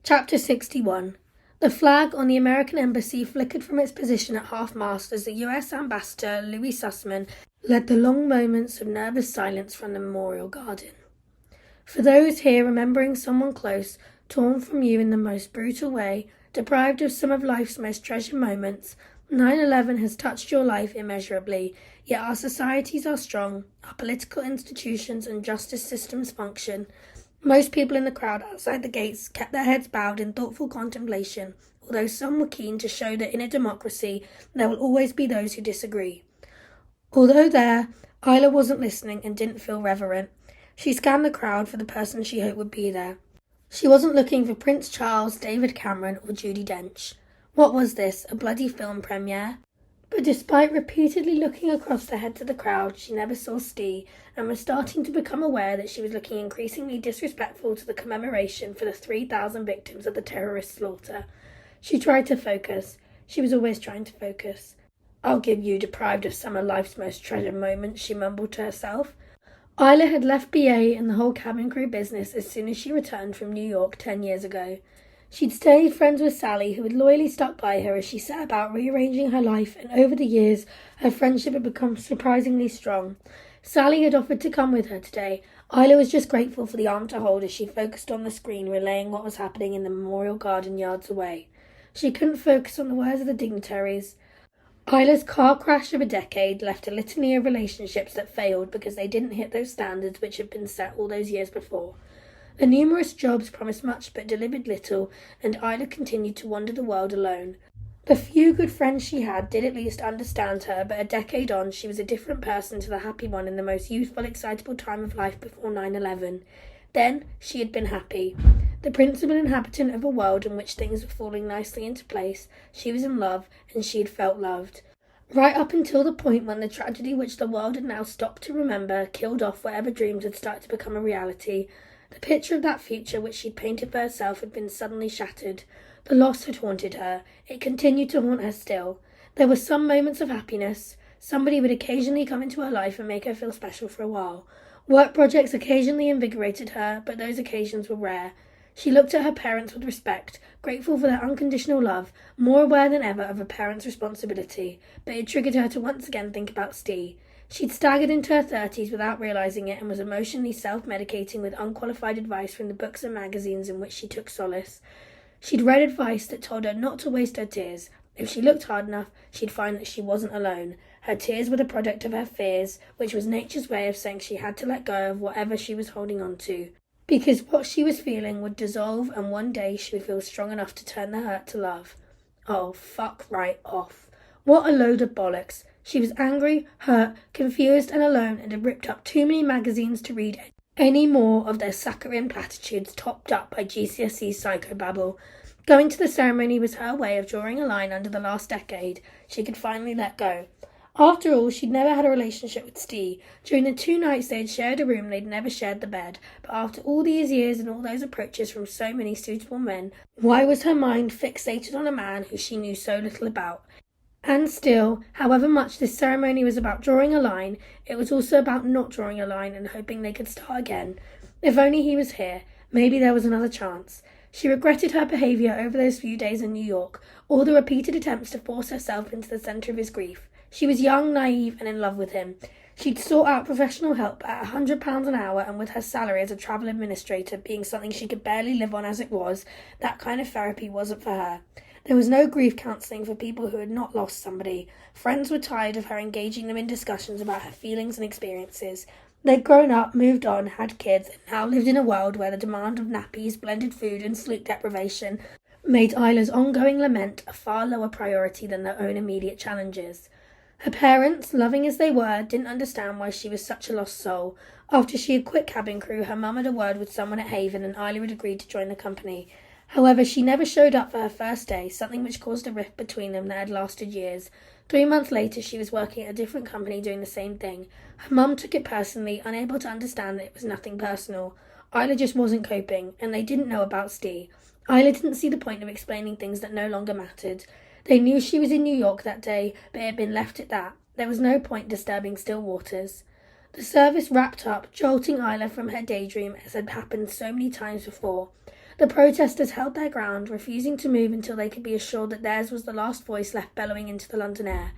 Chapter 61. The flag on the American embassy flickered from its position at half-mast as the US Ambassador, Louis Sussman, led the long moments of nervous silence from the Memorial Garden. For those here remembering someone close, torn from you in the most brutal way, deprived of some of life's most treasured moments, 9/11 has touched your life immeasurably, yet our societies are strong, our political institutions and justice systems function. Most people in the crowd outside the gates kept their heads bowed in thoughtful contemplation, although some were keen to show that in a democracy there will always be those who disagree. Although there, Isla wasn't listening and didn't feel reverent. She scanned the crowd for the person she hoped would be there. She wasn't looking for Prince Charles, David Cameron or Judi Dench. What was this, a bloody film premiere? But despite repeatedly looking across the heads of the crowd, she never saw Stee, and was starting to become aware that she was looking increasingly disrespectful to the commemoration for the 3,000 victims of the terrorist slaughter. She tried to focus. She was always trying to focus. "I'll give you deprived of some of life's most treasured moments," she mumbled to herself. Isla had left BA and the whole cabin crew business as soon as she returned from New York 10 years ago. She'd stayed friends with Sally, who had loyally stuck by her as she set about rearranging her life, and over the years, her friendship had become surprisingly strong. Sally had offered to come with her today. Isla was just grateful for the arm to hold as she focused on the screen, relaying what was happening in the Memorial Garden yards away. She couldn't focus on the words of the dignitaries. Isla's car crash of a decade left a litany of relationships that failed because they didn't hit those standards which had been set all those years before. The numerous jobs promised much but delivered little, and Isla continued to wander the world alone. The few good friends she had did at least understand her, but a decade on she was a different person to the happy one in the most youthful, excitable time of life before 9/11. Then she had been happy. The principal inhabitant of a world in which things were falling nicely into place, she was in love, and she had felt loved. Right up until the point when the tragedy which the world had now stopped to remember killed off whatever dreams had started to become a reality. The picture of that future which she'd painted for herself had been suddenly shattered. The loss had haunted her. It continued to haunt her still. There were some moments of happiness. Somebody would occasionally come into her life and make her feel special for a while. Work projects occasionally invigorated her, but those occasions were rare. She looked at her parents with respect, grateful for their unconditional love, more aware than ever of a parent's responsibility, but it triggered her to once again think about Stee. She'd staggered into her 30s without realizing it and was emotionally self-medicating with unqualified advice from the books and magazines in which she took solace. She'd read advice that told her not to waste her tears. If she looked hard enough, she'd find that she wasn't alone. Her tears were the product of her fears, which was nature's way of saying she had to let go of whatever she was holding on to. Because what she was feeling would dissolve, and one day she would feel strong enough to turn the hurt to love. Oh, fuck right off. What a load of bollocks. She was angry, hurt, confused and alone, and had ripped up too many magazines to read any more of their saccharine platitudes topped up by GCSE psychobabble. Going to the ceremony was her way of drawing a line under the last decade. She could finally let go. After all, she'd never had a relationship with Stee. During the 2 nights they'd shared a room, they'd never shared the bed. But after all these years and all those approaches from so many suitable men, why was her mind fixated on a man who she knew so little about? And still, however much this ceremony was about drawing a line, it was also about not drawing a line and hoping they could start again. If only he was here, maybe there was another chance. She regretted her behaviour over those few days in New York, all the repeated attempts to force herself into the centre of his grief. She was young, naive, and in love with him. She'd sought out professional help at £100 an hour, and with her salary as a travel administrator being something she could barely live on as it was, that kind of therapy wasn't for her. There was no grief counselling for people who had not lost somebody. Friends were tired of her engaging them in discussions about her feelings and experiences. They'd grown up, moved on, had kids, and now lived in a world where the demand of nappies, blended food, and sleep deprivation made Isla's ongoing lament a far lower priority than their own immediate challenges. Her parents, loving as they were, didn't understand why she was such a lost soul. After she had quit cabin crew, her mum had a word with someone at Haven and Isla had agreed to join the company. However, she never showed up for her first day, something which caused a rift between them that had lasted years. 3 months later, she was working at a different company doing the same thing. Her mum took it personally, unable to understand that it was nothing personal. Isla just wasn't coping, and they didn't know about Stee. Isla didn't see the point of explaining things that no longer mattered. They knew she was in New York that day, but it had been left at that. There was no point disturbing still waters. The service wrapped up, jolting Isla from her daydream as had happened so many times before. The protesters held their ground, refusing to move until they could be assured that theirs was the last voice left bellowing into the London air.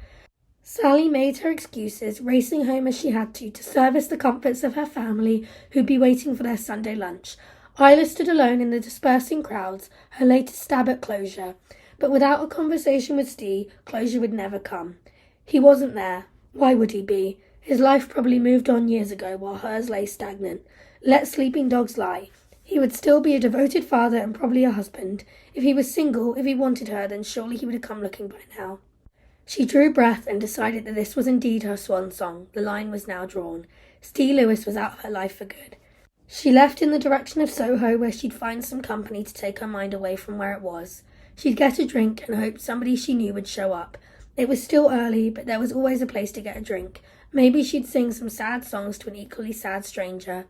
Sally made her excuses, racing home as she had to service the comforts of her family who'd be waiting for their Sunday lunch. Isla stood alone in the dispersing crowds, her latest stab at closure. But without a conversation with Steve, closure would never come. He wasn't there. Why would he be? His life probably moved on years ago while hers lay stagnant. Let sleeping dogs lie. He would still be a devoted father and probably a husband. If he was single, if he wanted her, then surely he would have come looking by now. She drew breath and decided that this was indeed her swan song. The line was now drawn. Steve Lewis was out of her life for good. She left in the direction of Soho, where she'd find some company to take her mind away from where it was. She'd get a drink and hoped somebody she knew would show up. It was still early, but there was always a place to get a drink. Maybe she'd sing some sad songs to an equally sad stranger.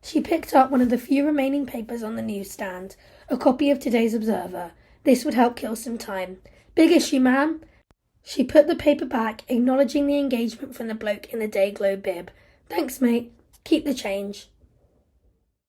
She picked up one of the few remaining papers on the newsstand, a copy of today's Observer. This would help kill some time. "Big issue, ma'am." She put the paper back, acknowledging the engagement from the bloke in the Day-Glow bib. "Thanks, mate. Keep the change."